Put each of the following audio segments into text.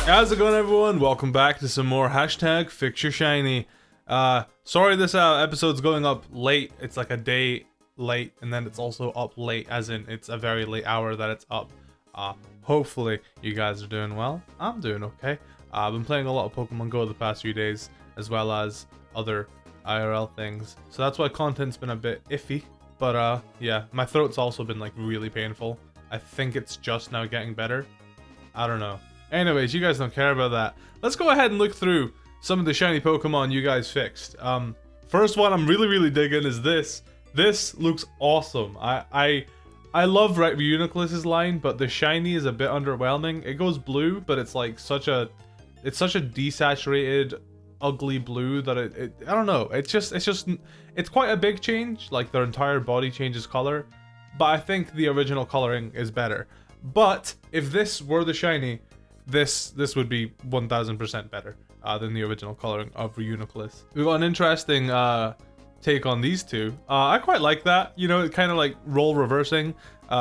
How's it going, everyone? Welcome back to some more hashtag Fix Your Shiny. Sorry this episode's going up late. It's like a day late, and then it's also up late, as in it's a very late hour that it's up. Hopefully you guys are doing well. I'm doing okay. I've been playing a lot of Pokemon Go the past few days, as well as other IRL things. So that's why content's been a bit iffy. But yeah, my throat's also been like really painful. I think it's just now getting better. I don't know. Anyways, you guys don't care about that. Let's go ahead and look through some of the shiny Pokemon you guys fixed. First one I'm really digging is this. This looks awesome. I love Reuniclus's line, but the shiny is a bit underwhelming. It goes blue, but it's like such a desaturated, ugly blue that I don't know. It's quite a big change. Like their entire body changes color, but I think the original coloring is better. But if this were the shiny, this would be 1000% better than the original coloring of Reuniclus. We've got an interesting take on these two. I quite like that. You know, it kind of like role reversing.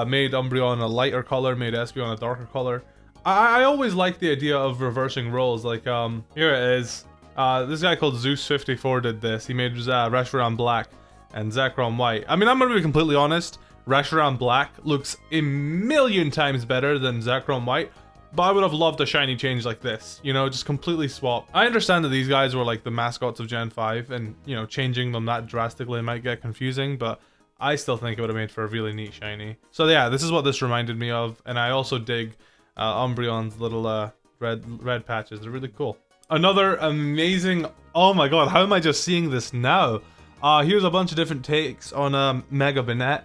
Made Umbreon a lighter color, made Espeon a darker color. I always like the idea of reversing roles. Like here it is. This guy called Zeus54 did this. He made Reshiram black and Zekrom white. I mean, I'm gonna be completely honest. Reshiram black looks a million times better than Zekrom white. But I would have loved a shiny change like this, you know, just completely swap. I understand that these guys were like the mascots of Gen 5, and, you know, changing them that drastically might get confusing, but I still think it would have made for a really neat shiny. So yeah, this is what this reminded me of, and I also dig Umbreon's little red patches. They're really cool. Another amazing, oh my god, how am I just seeing this now? Here's a bunch of different takes on Mega Banette.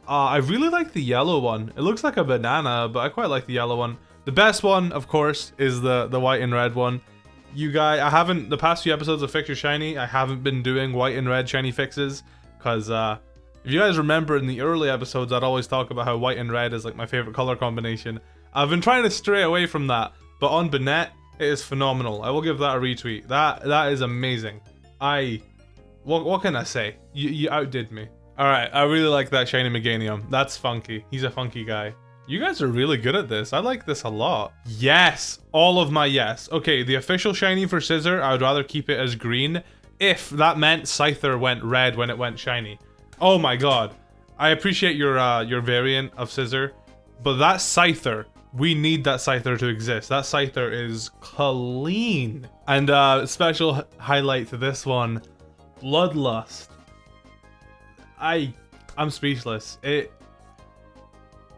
I really like the yellow one. It looks like a banana, but I quite like the yellow one. The best one, of course, is the white and red one. You guys, the past few episodes of Fix Your Shiny, I haven't been doing white and red shiny fixes, because if you guys remember in the early episodes, I'd always talk about how white and red is like my favorite color combination. I've been trying to stray away from that, but on Banette, it is phenomenal. I will give that a retweet. That is amazing. What can I say? You outdid me. Alright, I really like that shiny Meganium. That's funky. He's a funky guy. You guys are really good at this. I like this a lot. Yes! All of my yes. Okay, the official shiny for Scizor, I would rather keep it as green if that meant Scyther went red when it went shiny. Oh my god. I appreciate your variant of Scizor, but that Scyther, we need that Scyther to exist. That Scyther is clean. And special highlight to this one, Bloodlust. I'm speechless.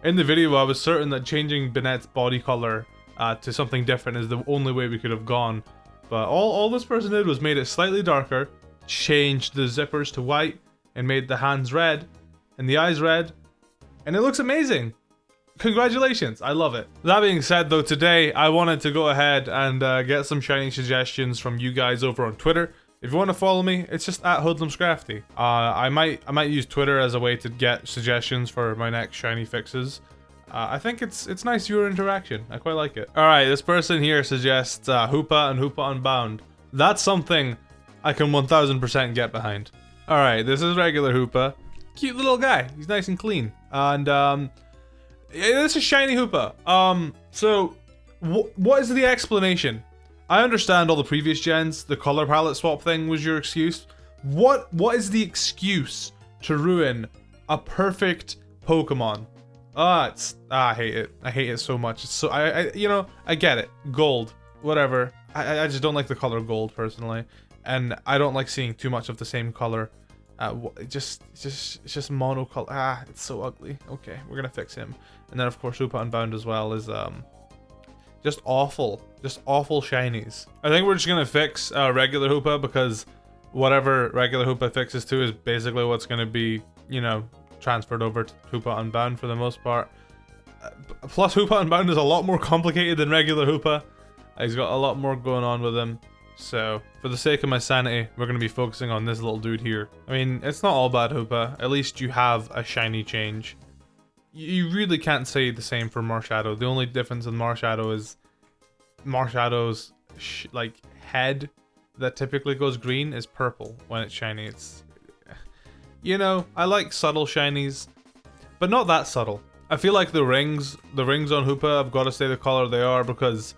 In the video, I was certain that changing Banette's body color to something different is the only way we could have gone. But all this person did was made it slightly darker, changed the zippers to white, and made the hands red, and the eyes red, and it looks amazing. Congratulations, I love it. That being said though, today I wanted to go ahead and get some shiny suggestions from you guys over on Twitter. If you want to follow me, it's just at HoodlumsCrafty. I might use Twitter as a way to get suggestions for my next shiny fixes. I think it's nice viewer interaction. I quite like it. Alright, this person here suggests Hoopa and Hoopa Unbound. That's something I can 1000% get behind. Alright, this is regular Hoopa. Cute little guy. He's nice and clean. And this is shiny Hoopa. So what is the explanation? I understand all the previous gens, the color palette swap thing was your excuse. What is the excuse to ruin a perfect Pokemon? I hate it. I hate it so much. It's so I get it. Gold, whatever. I just don't like the color gold personally, and I don't like seeing too much of the same color. It's just monocolor. It's so ugly. Okay, we're gonna fix him. And then of course Hoopa Unbound as well is just awful shinies. I think we're just gonna fix regular Hoopa, because whatever regular Hoopa fixes to is basically what's gonna be, you know, transferred over to Hoopa Unbound for the most part. Plus Hoopa Unbound is a lot more complicated than regular Hoopa. He's got a lot more going on with him. So for the sake of my sanity, we're gonna be focusing on this little dude here. I mean, it's not all bad Hoopa. At least you have a shiny change. You really can't say the same for Marshadow. The only difference in Marshadow is Marshadow's like head that typically goes green is purple when it's shiny. It's, you know, I like subtle shinies, but not that subtle. I feel like the rings on Hoopa have got to stay the color they are, because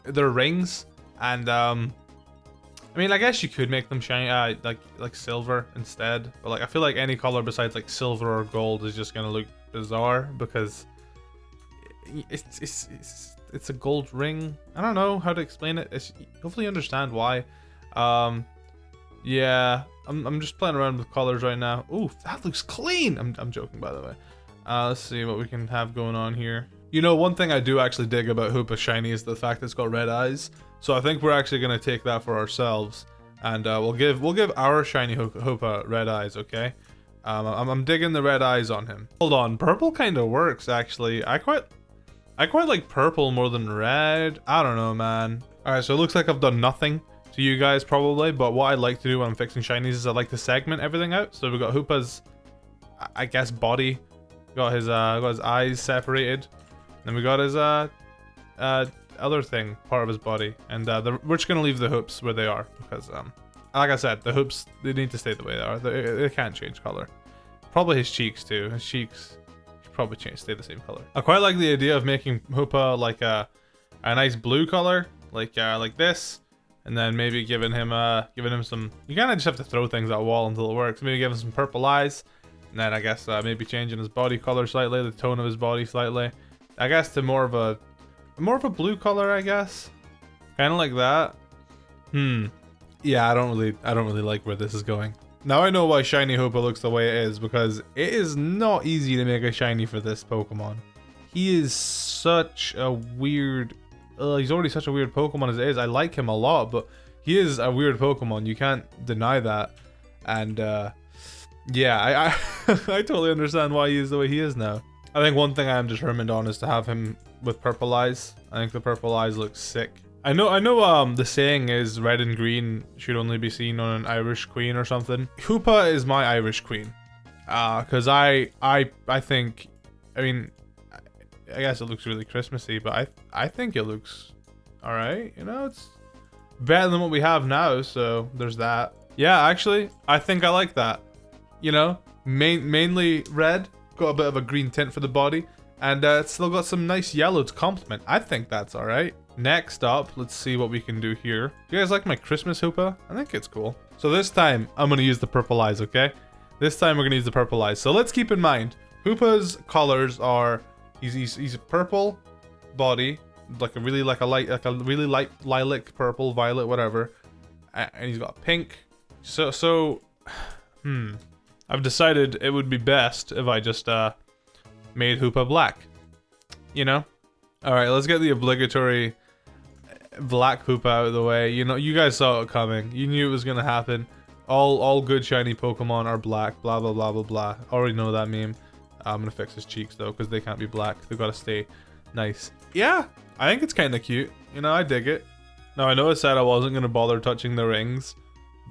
they're rings, and I mean, I guess you could make them shiny, like silver instead. But like, I feel like any color besides like silver or gold is just gonna look bizarre because it's a gold ring. I don't know how to explain it. Hopefully you understand why. Yeah, I'm just playing around with colors right now. Ooh, that looks clean. I'm joking, by the way. Let's see what we can have going on here. You know, one thing I do actually dig about Hoopa Shiny is the fact that it's got red eyes. So I think we're actually gonna take that for ourselves, and we'll give our shiny Hoopa red eyes. Okay, I'm digging the red eyes on him. Hold on, purple kind of works actually. I quite like purple more than red. I don't know, man. All right, so it looks like I've done nothing to you guys probably, but what I like to do when I'm fixing shinies is I like to segment everything out. So we've got Hoopa's, I guess, body. Got his eyes separated. Then we got his other thing, part of his body, and we're just gonna leave the hoops where they are because like I said, the hoops, they need to stay the way they are. They can't change color. Probably his cheeks too. His cheeks should probably stay the same color. I quite like the idea of making Hoopa like a nice blue color, like this, and then maybe giving him some. You kind of just have to throw things at a wall until it works. Maybe give him some purple eyes, and then I guess maybe changing his body color slightly, the tone of his body slightly. I guess to more of a blue color, I guess, kind of like that. Yeah, I don't really like where this is going. Now I know why shiny Hoopa looks the way it is, because it is not easy to make a shiny for this Pokemon. He is such a weird. He's already such a weird Pokemon as it is. I like him a lot, but he is a weird Pokemon. You can't deny that. And yeah, I I totally understand why he is the way he is now. I think one thing I am determined on is to have him with purple eyes. I think the purple eyes look sick. I know the saying is red and green should only be seen on an Irish queen or something. Hoopa is my Irish queen. Cause I think, I mean, I guess it looks really Christmassy, but I think it looks alright, you know, it's better than what we have now, so there's that. Yeah, actually, I think I like that. You know, mainly red. Got a bit of a green tint for the body, and it's still got some nice yellow to complement. I think that's all right. Next up, let's see what we can do here. Do you guys like my Christmas Hoopa? I think it's cool. So this time, I'm gonna use the purple eyes, okay? This time we're gonna use the purple eyes. So let's keep in mind, Hoopa's colors are he's a purple body, like a really light lilac, purple, violet, whatever, and he's got pink. So I've decided it would be best if I just made Hoopa black, you know? Alright, let's get the obligatory black Hoopa out of the way. You know, you guys saw it coming. You knew it was gonna happen. All good shiny Pokemon are black, blah blah blah blah blah. Already know that meme. I'm gonna fix his cheeks though, because they can't be black. They've gotta stay nice. Yeah, I think it's kinda cute. You know, I dig it. Now I know I said I wasn't gonna bother touching the rings,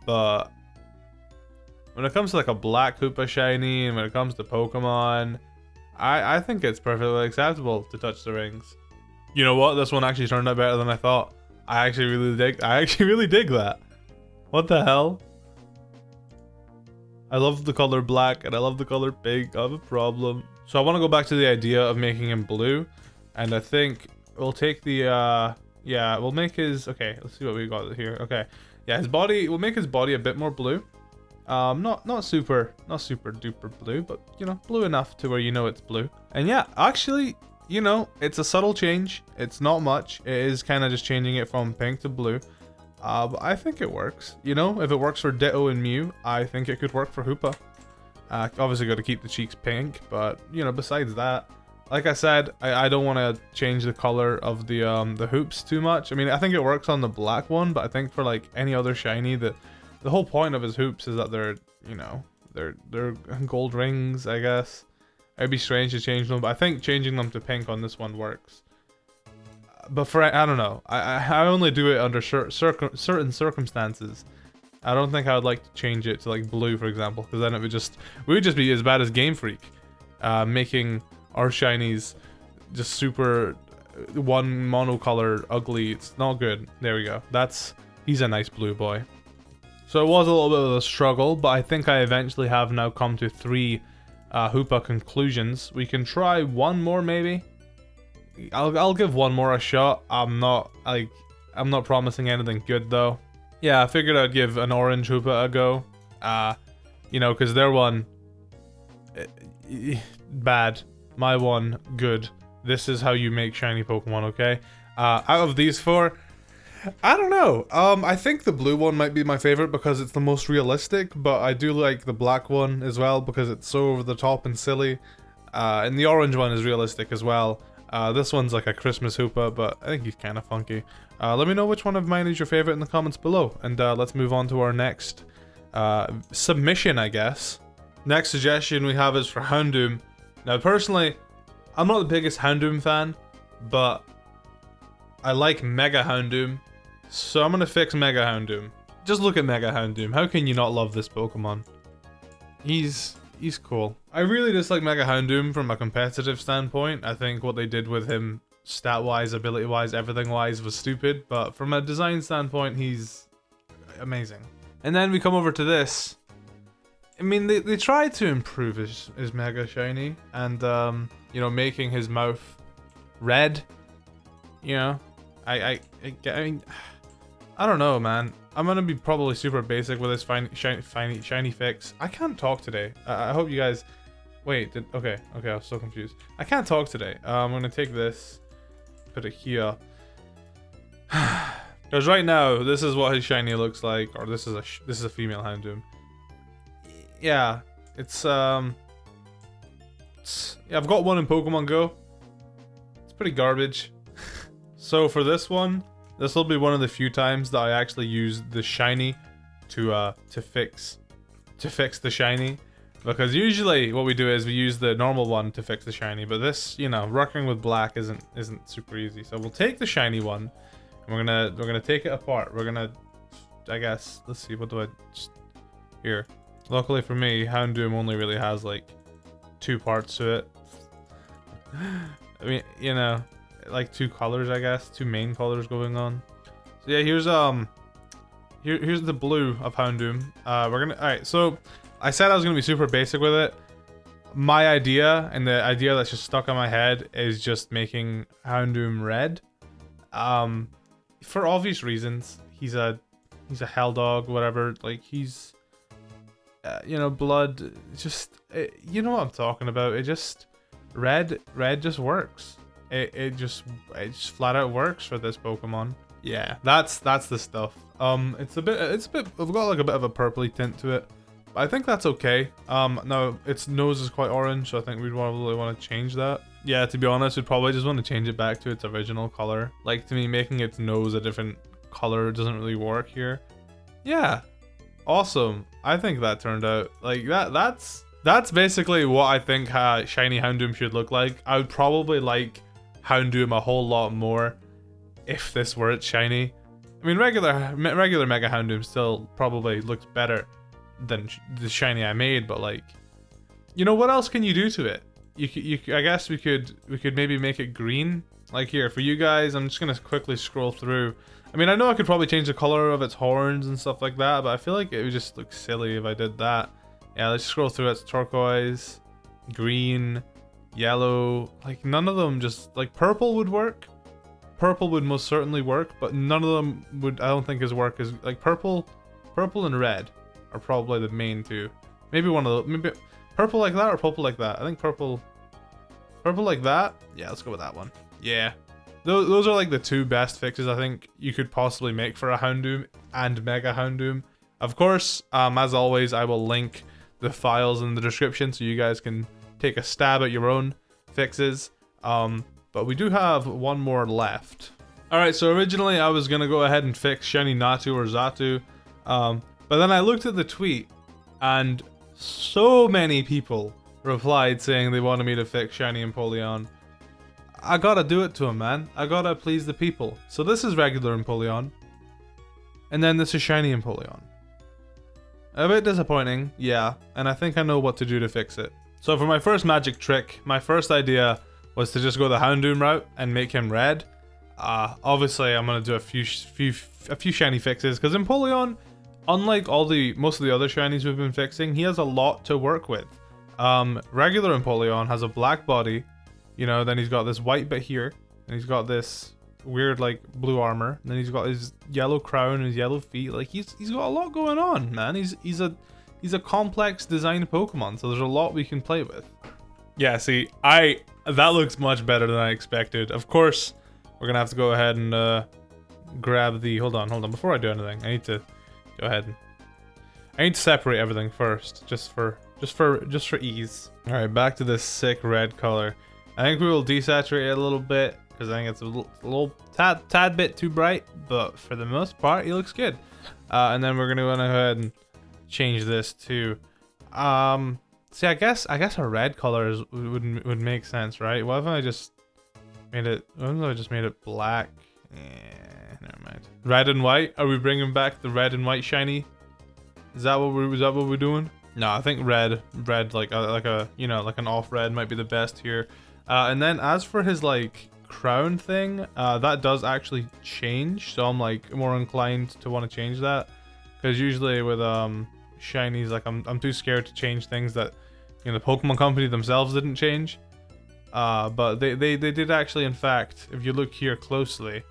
but when it comes to like a black Hoopa shiny, and when it comes to Pokemon, I think it's perfectly acceptable to touch the rings. You know what? This one actually turned out better than I thought. I actually really dig that. What the hell? I love the color black and I love the color pink. I have a problem. So I want to go back to the idea of making him blue, and I think we'll take the yeah, we'll make his, okay, let's see what we got here. Okay, yeah, his body, we'll make his body a bit more blue. Not super duper blue, but you know, blue enough to where you know it's blue. And yeah, actually, you know, it's a subtle change. It's not much. It is kind of just changing it from pink to blue. But I think it works. You know, if it works for Ditto and Mew, I think it could work for Hoopa. Obviously got to keep the cheeks pink, but you know, besides that, like I said, I don't want to change the color of the hoops too much. I mean, I think it works on the black one, but I think for like any other shiny, the whole point of his hoops is that they're, you know, they're gold rings, I guess. It'd be strange to change them, but I think changing them to pink on this one works. But for, I don't know, I only do it under certain circumstances. I don't think I would like to change it to like blue, for example, because then we would just be as bad as Game Freak, making our shinies just super one monocolor ugly. It's not good. There we go. He's a nice blue boy. So it was a little bit of a struggle, but I think I eventually have now come to 3 Hoopa conclusions. We can try one more maybe. I'll give one more a shot. I'm not promising anything good though. Yeah, I figured I'd give an orange Hoopa a go. You know, because their one bad, my one good. This is how you make shiny Pokemon, okay? Out of these four, I don't know. I think the blue one might be my favorite because it's the most realistic, but I do like the black one as well because it's so over the top and silly. And the orange one is realistic as well. This one's like a Christmas Hoopa, but I think he's kind of funky. Let me know which one of mine is your favorite in the comments below, and let's move on to our next submission, I guess. Next suggestion we have is for Hon Doom. Now, personally, I'm not the biggest Hon Doom fan, but I like Mega Hon Doom, so I'm gonna fix Mega Hon Doom. Just look at Mega Hon Doom. How can you not love this Pokemon? He's cool. I really dislike Mega Hon Doom from a competitive standpoint. I think what they did with him, stat-wise, ability-wise, everything-wise, was stupid. But from a design standpoint, he's amazing. And then we come over to this. I mean, they tried to improve his Mega Shiny, and you know, making his mouth red. You know, I mean, I don't know, man. I'm gonna be probably super basic with this shiny fix. I can't talk today. I hope you guys. Wait, okay, I was so confused. I can't talk today. I'm gonna take this, put it here, because right now this is what his shiny looks like, or this is a female Hon Doom. Yeah, yeah, I've got one in Pokemon Go. It's pretty garbage. So for this one, this will be one of the few times that I actually use the shiny to fix the shiny, because usually what we do is we use the normal one to fix the shiny, but this, you know, working with black isn't super easy. So we'll take the shiny one, and we're gonna take it apart. We're gonna, I guess, let's see, what do I just here. Luckily for me, Hon Doom only really has like 2 parts to it. I mean, you know, like 2 colors, I guess, 2 main colors going on. So yeah, here's the blue of Hon Doom. Alright, so I said I was gonna be super basic with it. My idea, and the idea that's just stuck in my head, is just making Hon Doom red. For obvious reasons. He's a hell dog, whatever. Like, he's you know, blood, just you know what I'm talking about. It just red just works. It just flat out works for this Pokemon. Yeah, that's the stuff. It's a bit I've got like a bit of a purpley tint to it, but I think that's okay. Now its nose is quite orange, so I think we'd probably want to change that. Yeah, to be honest, we'd probably just want to change it back to its original color. Like, to me, making its nose a different color doesn't really work here. Yeah, awesome. I think that turned out like that's basically what I think shiny Hon Doom should look like. I would probably like Hon Doom a whole lot more if this were its shiny. I mean, regular Mega Hon Doom still probably looks better than the shiny I made, but like, you know, what else can you do to it? I guess we could maybe make it green. Like, here for you guys, I'm just gonna quickly scroll through. I mean, I know I could probably change the color of its horns and stuff like that, but I feel like it would just look silly if I did that. Yeah, let's scroll through. It's turquoise, green, yellow. Like, none of them just, like, purple would work. Purple would most certainly work, but none of them would, I don't think, as work as, like, purple and red are probably the main 2. Maybe one of the, maybe purple like that or purple like that. I think purple like that. Yeah, let's go with that one. Yeah. Those are like the 2 best fixes I think you could possibly make for a Hon Doom and Mega Hon Doom. Of course, as always, I will link the files in the description so you guys can take a stab at your own fixes. But we do have one more left. Alright, so originally I was gonna go ahead and fix shiny Natu or Xatu. But then I looked at the tweet, and so many people replied saying they wanted me to fix shiny Empoleon. I gotta do it to him, man. I gotta please the people. So this is regular Empoleon, and then this is shiny Empoleon. A bit disappointing, yeah, and I think I know what to do to fix it. So for my first magic trick, my first idea was to just go the Hon Doom route and make him red. Obviously I'm gonna do a few shiny fixes, because Empoleon, unlike most of the other shinies we've been fixing, he has a lot to work with. Regular Empoleon has a black body. You know, then he's got this white bit here, And he's got this weird like blue armor. And then he's got his yellow crown and his yellow feet. Like he's got a lot going on, man. He's a complex designed Pokemon, so there's a lot we can play with. Yeah, see, that looks much better than I expected. Of course, we're gonna have to go ahead and grab the hold on. Before I do anything, I need to go ahead and I need to separate everything first, just for ease. All right, back to this sick red color. I think we will desaturate it a little bit because I think it's a little tad bit too bright, but for the most part, he looks good. And then we're gonna go ahead and change this to, see, I guess a red color would make sense, right? What if I just made it? What if I just made it black? Never mind. Red and white. Are we bringing back the red and white shiny? Is that what we're doing? No, I think red like a you know, like an off red might be the best here. And then as for his like crown thing, that does actually change, so I'm like more inclined to want to change that, because usually with shinies, like I'm too scared to change things that, you know, the Pokemon Company themselves didn't change. But they did actually, in fact, if you look here closely,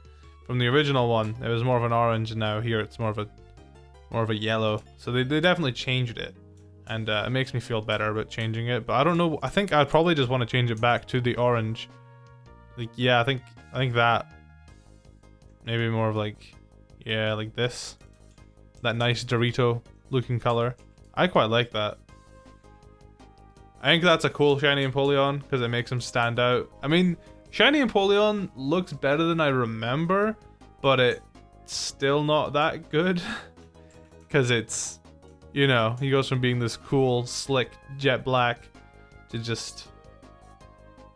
from the original one, it was more of an orange, and now here it's more of a yellow. So they definitely changed it, and it makes me feel better about changing it. But I don't know. I think I'd probably just want to change it back to the orange. Like, yeah, I think that maybe more of like, yeah, like this, that nice Dorito looking color. I quite like that. I think that's a cool shiny Empoleon because it makes him stand out. I mean, shiny Empoleon looks better than I remember, but it's still not that good because it's, you know, he goes from being this cool, slick, jet black to just,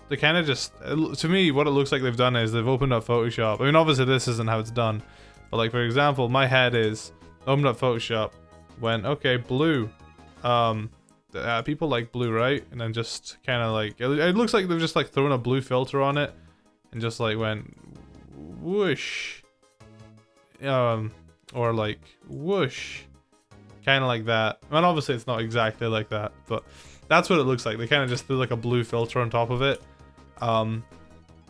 they kind of just, to me, what it looks like they've done is they've opened up Photoshop. I mean, obviously this isn't how it's done, but like, for example, my head is opened up Photoshop, went, okay, blue. People like blue, right? And then just kind of like, it looks like they've just like thrown a blue filter on it and just like went whoosh. Or like whoosh. Kind of like that. I mean, obviously it's not exactly like that, but that's what it looks like. They kind of just threw like a blue filter on top of it.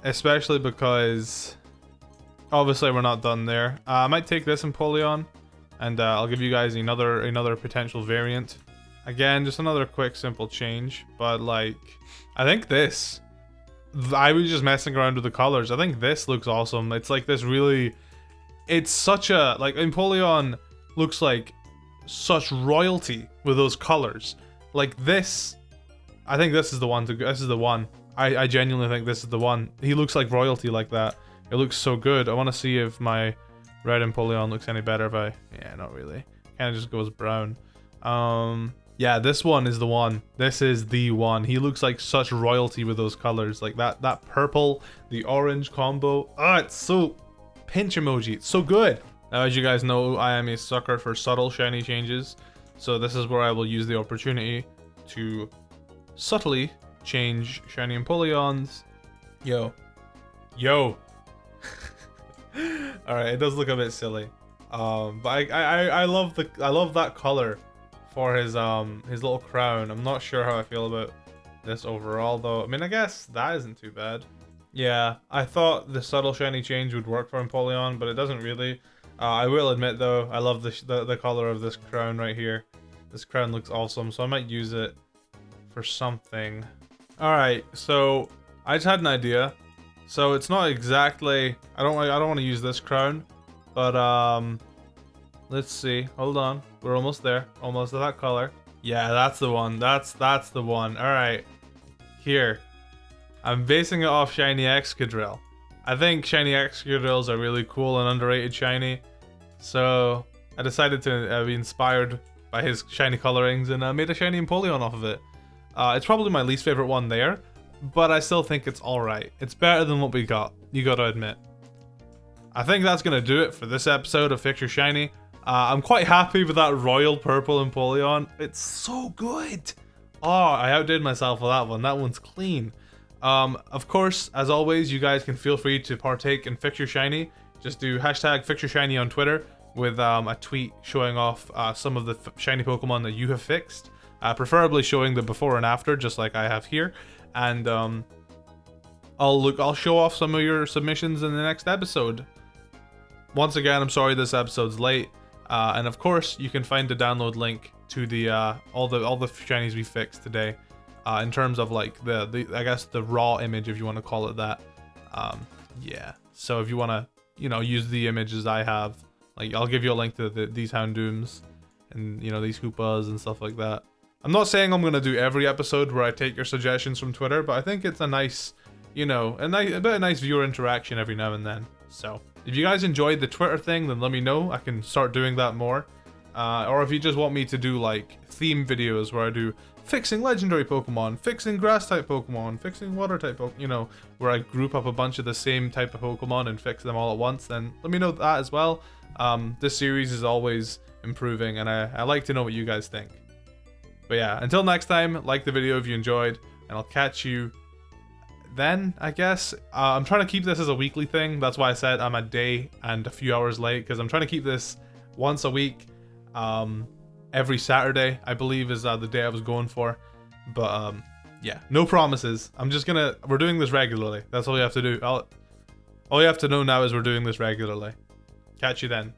Especially because obviously we're not done there. I might take this Empoleon and I'll give you guys another potential variant. Again, just another quick, simple change. But like, I think this, I was just messing around with the colors. I think this looks awesome. It's like this really, it's such a, like, Empoleon looks like such royalty with those colors. Like this, I think this is the one. This is the one. I genuinely think this is the one. He looks like royalty like that. It looks so good. I want to see if my red Empoleon looks any better if I, yeah, not really. Kind of just goes brown. Yeah, this one is the one. This is the one. He looks like such royalty with those colors. Like that purple, the orange combo. Ah, it's so pinch emoji. It's so good. Now, as you guys know, I am a sucker for subtle shiny changes. So this is where I will use the opportunity to subtly change shiny Empoleons. Yo. Alright, it does look a bit silly. But I love that color for his little crown. I'm not sure how I feel about this overall though. I mean, I guess that isn't too bad. Yeah, I thought the subtle shiny change would work for Empoleon, but it doesn't really. I will admit though, I love the color of this crown right here. This crown looks awesome, so I might use it for something. Alright, so I just had an idea. So it's not exactly, I don't want to use this crown, but let's see. Hold on. We're almost there. Almost to that color. Yeah, that's the one. That's the one. All right. Here. I'm basing it off shiny Excadrill. I think shiny Excadrills are really cool and underrated shiny. So I decided to be inspired by his shiny colorings and made a shiny Empoleon off of it. It's probably my least favorite one there, but I still think it's all right. It's better than what we got. You got to admit. I think that's going to do it for this episode of Fix Your Shiny. I'm quite happy with that royal purple Empoleon. It's so good. Oh, I outdid myself with that one. That one's clean. Of course, as always, you guys can feel free to partake in Fix Your Shiny. Just do hashtag Fix Your Shiny on Twitter with a tweet showing off some of the shiny Pokemon that you have fixed. Preferably showing the before and after, just like I have here. And I'll show off some of your submissions in the next episode. Once again, I'm sorry this episode's late, and of course you can find the download link to the all the shinies we fixed today, in terms of like the I guess the raw image, if you want to call it that. Yeah. So if you want to, you know, use the images I have, like I'll give you a link to these Hon Dooms and, you know, these Koopas and stuff like that. I'm not saying I'm gonna do every episode where I take your suggestions from Twitter, but I think it's a nice, you know, a bit of nice viewer interaction every now and then. So if you guys enjoyed the Twitter thing, then let me know. I can start doing that more. Or if you just want me to do like theme videos where I do fixing legendary Pokemon, fixing grass type Pokemon, fixing water type Pokemon, you know, where I group up a bunch of the same type of Pokemon and fix them all at once, then let me know that as well. This series is always improving, and I like to know what you guys think. But yeah, until next time, like the video if you enjoyed, and I'll catch you then, I guess. I'm trying to keep this as a weekly thing. That's why I said I'm a day and a few hours late, because I'm trying to keep this once a week. Every Saturday, I believe, is the day I was going for. But yeah, no promises. We're doing this regularly. That's all you have to do. All you have to know now is we're doing this regularly. Catch you then.